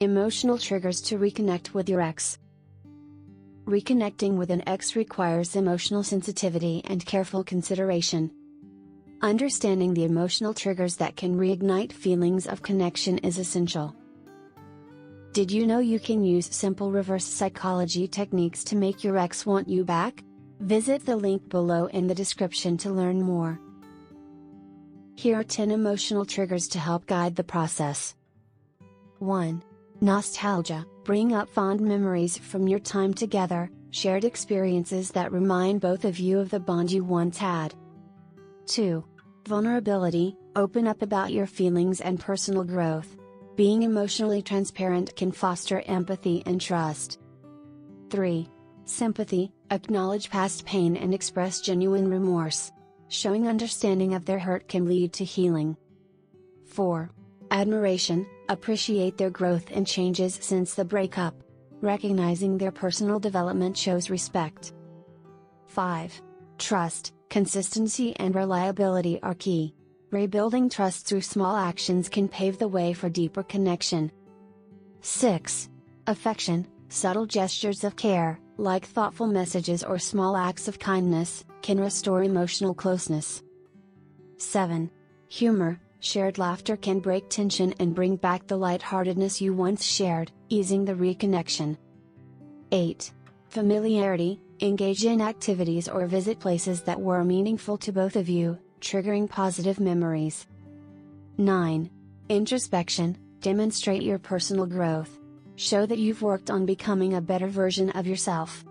Emotional triggers to reconnect with your ex. Reconnecting with an ex requires emotional sensitivity and careful consideration. Understanding the emotional triggers that can reignite feelings of connection is essential. Did you know you can use simple reverse psychology techniques to make your ex want you back? Visit the link below in the description to learn more. Here are 10 emotional triggers to help guide the process. 1. Nostalgia. Bring up fond memories from your time together, shared experiences that remind both of you of the bond you once had. 2. Vulnerability. Open up about your feelings and personal growth. Being emotionally transparent can foster empathy and trust. 3. Sympathy. Acknowledge past pain and express genuine remorse. Showing understanding of their hurt can lead to healing. 4. Admiration. Appreciate their growth and changes since the breakup. Recognizing their personal development shows respect. 5. Trust. Consistency and reliability are key. Rebuilding trust through small actions can pave the way for deeper connection. 6. Affection. Subtle gestures of care, like thoughtful messages or small acts of kindness, can restore emotional closeness. 7. Humor. Shared laughter can break tension and bring back the lightheartedness you once shared, easing the reconnection. 8. Familiarity. Engage in activities or visit places that were meaningful to both of you, triggering positive memories. 9. Introspection. Demonstrate your personal growth. Show that you've worked on becoming a better version of yourself.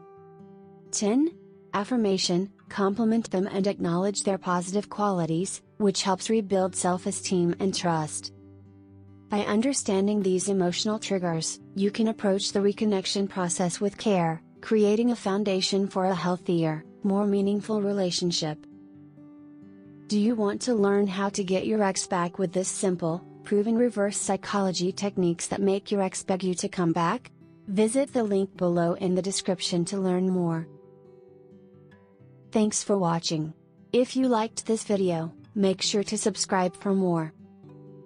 10. Affirmation. Compliment them and acknowledge their positive qualities, which helps rebuild self-esteem and trust. By understanding these emotional triggers, you can approach the reconnection process with care, creating a foundation for a healthier, more meaningful relationship. Do you want to learn how to get your ex back with this simple, proven reverse psychology techniques that make your ex beg you to come back? Visit the link below in the description to learn more. Thanks for watching. If you liked this video, make sure to subscribe for more.